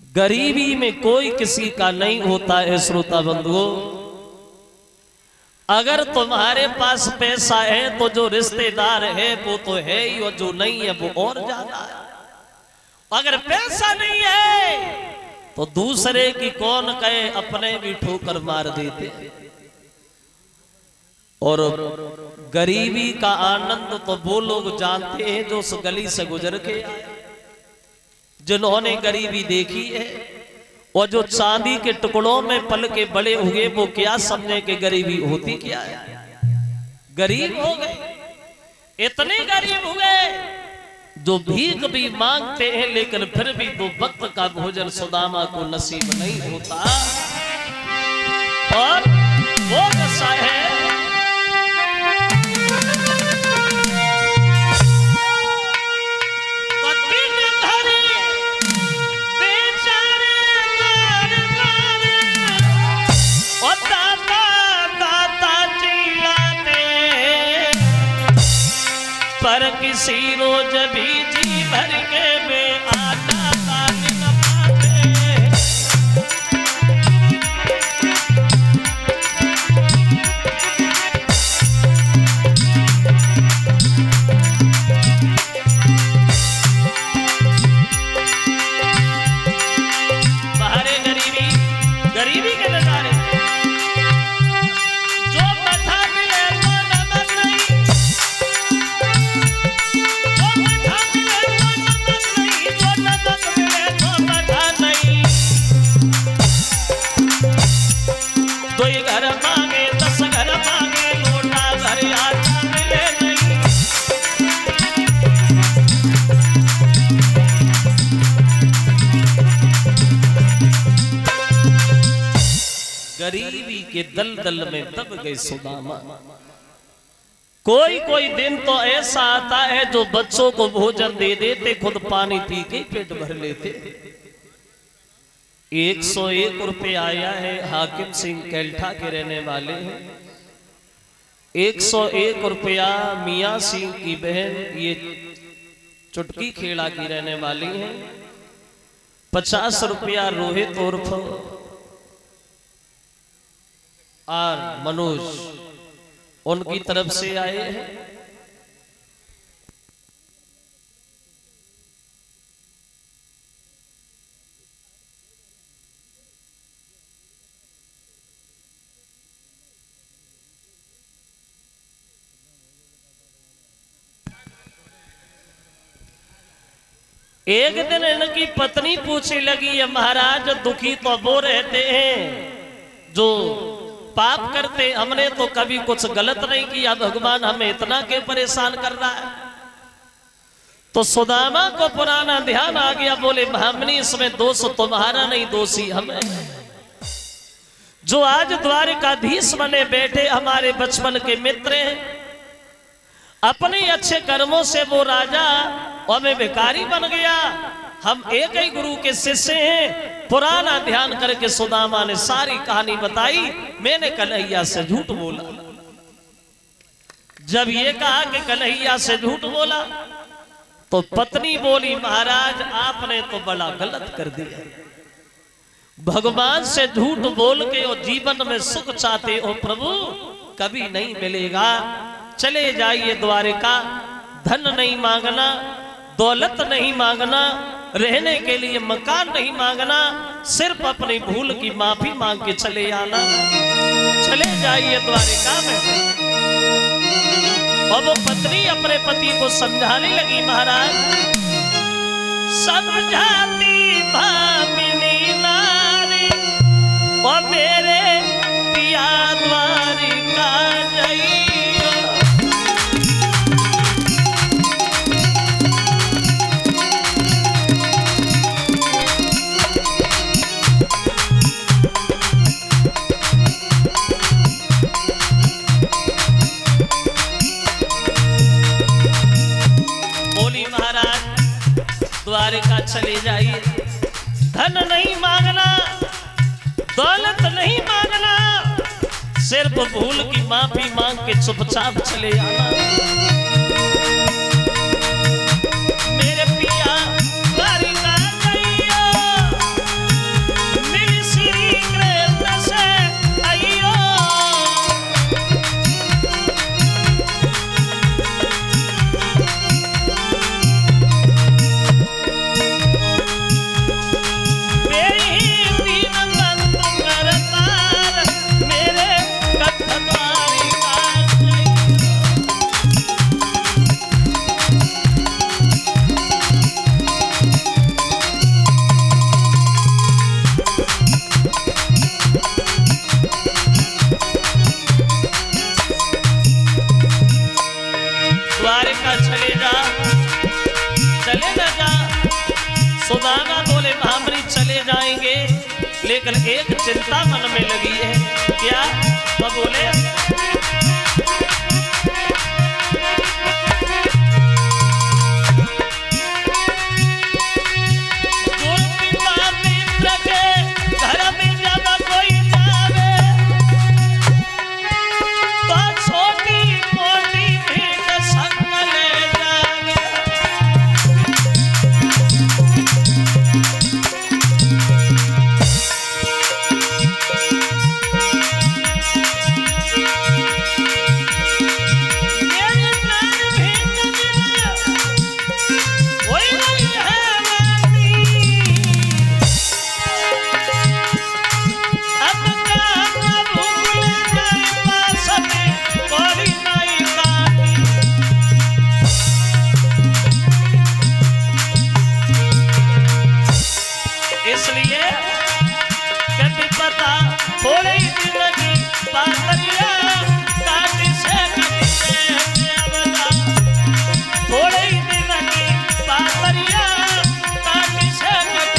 गरीबी में कोई किसी का नहीं होता है श्रोता बंधुओं। अगर तुम्हारे पास पैसा है तो जो रिश्तेदार है वो तो है ही, और जो नहीं है वो और ज्यादा है। अगर पैसा नहीं है तो दूसरे की कौन कहे, अपने भी ठोकर मार देते। और गरीबी का आनंद तो वो लोग जानते हैं जो उस गली से गुजर के आए, जिन्होंने गरीबी देखी है। और जो चांदी के टुकड़ों में पल के बड़े हुए वो क्या समझे कि गरीबी होती क्या है। गरीब हो गए, इतने गरीब हुए जो भीख भी मांगते हैं, लेकिन फिर भी दो वक्त का भोजन सुदामा को नसीब नहीं होता। और वो दशा है पर किसी रोज भी जी भर के में आता ताली न पाते। बाहरे गरीबी, गरीबी के नजारे गरीबी के दलदल में दब गए सुदामा। कोई कोई दिन तो ऐसा आता है जो बच्चों को भोजन दे देते, खुद पानी पी के पेट भर लेते। 101 रुपये आया है, हाकिम सिंह कैल्ठा के रहने वाले हैं। 101 रुपया मियाँ सिंह की बहन ये चुटकी खेड़ा की रहने वाली है। 50 रुपया रोहित उर्फ और मनोज उनकी तरफ से आए हैं। एक दिन इनकी पत्नी पूछने लगी, महाराज दुखी तो वो रहते हैं जो पाप करते, हमने तो कभी कुछ गलत नहीं किया, भगवान हमें इतना क्यों परेशान कर रहा है। तो सुदामा को पुराना ध्यान आ गया, बोले भामिनी इसमें दोष तुम्हारा नहीं, दोषी हमें। जो आज द्वारिकाधीश बने बैठे हमारे बचपन के मित्र हैं, अपने अच्छे कर्मों से वो राजा और मैं भिखारी बन गया। हम एक ही गुरु के शिष्य हैं। पुराना ध्यान करके सुदामा ने सारी कहानी बताई। मैंने कन्हैया से झूठ बोला। जब ये कहा कि कन्हैया से झूठ बोला तो पत्नी बोली, महाराज आपने तो बड़ा गलत कर दिया। भगवान से झूठ बोल के और जीवन में सुख चाहते हो प्रभु, कभी नहीं मिलेगा। चले जाइए द्वारिका, धन नहीं मांगना, दौलत नहीं मांगना, रहने के लिए मकान नहीं मांगना, सिर्फ अपनी भूल की माफी मांग के चले आना। चले जाइए द्वारिका में। और वो पत्नी अपने पति को समझाने लगी, महाराज समझाती भामिनी नारी और मेरे पिया द्वारिका जाइए। द्वारिका चले जाइए, धन नहीं मांगना, दौलत नहीं मांगना, सिर्फ भूल की माफी मांग के चुपचाप चले आना। मेरे पिया द्वारिका जाइए। लेकिन एक चिंता मन में लगी है। क्या? वह बोले थोड़ी जिंदगी पातरिया काट से थोड़ी जिंदगी पातरिया काट से कटी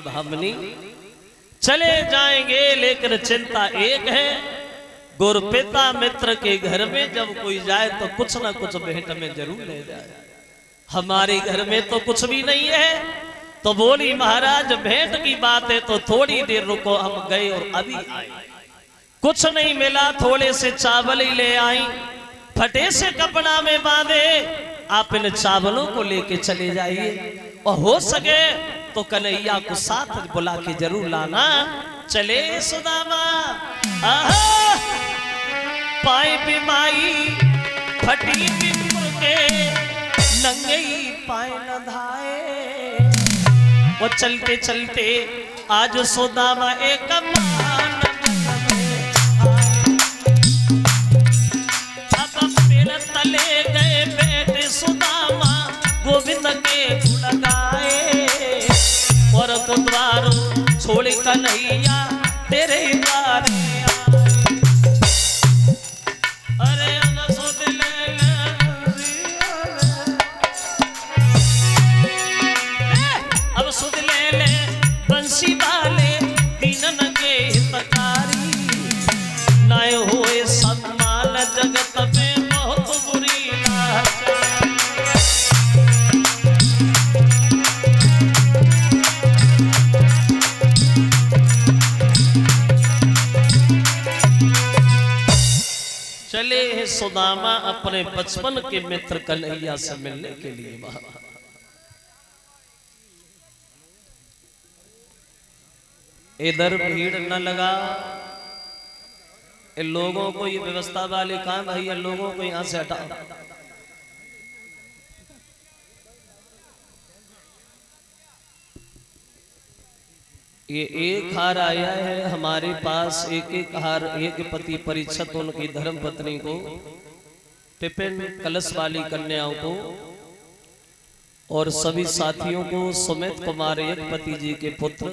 भामनी चले जाएंगे, लेकिन चिंता एक है, गुरुपिता मित्र के घर में जब कोई जाए तो कुछ ना कुछ भेंट में जरूर ले जाए। हमारे घर में तो कुछ भी नहीं है। तो बोली महाराज भेंट की बात है तो थोड़ी देर रुको, हम गए और अभी आए। कुछ नहीं मिला, थोड़े से चावल ही ले आई, फटे से कपड़ा में बांधे। आप इन चावलों को लेके चले जाइए और हो सके तो कन्हैया को साथ बुला के जरूर लाना। चले सुदामा पाए बिमाई फटी बिपुर के नंगई पाए न धाए। वो चलते चलते आज सुदामा एक मान अब फिर तले गए बेटे सुदामा गोविंद के गुण गाए। और द्वार छोड़ कन्हैया तेरे द्वार अरे अब सुध ले बंसी वाले दीनन के हितकारी। नाय होए सम्मान जगत में बहुत बुरी लाचार। चले हैं सुदामा अपने बचपन के मित्र कन्हैया से मिलने के लिए वहां। इधर भीड़ न लगा, इन लोगों को ये व्यवस्था वाले कहां भैया, लोगों को यहां से हटाओ। ये एक हार आया है हमारे पास, एक एक हार एक पति परीक्षित उनकी धर्म पत्नी को, टिफिन कलश वाली कन्याओं को और सभी साथियों को, सुमित कुमार एक पति जी के पुत्र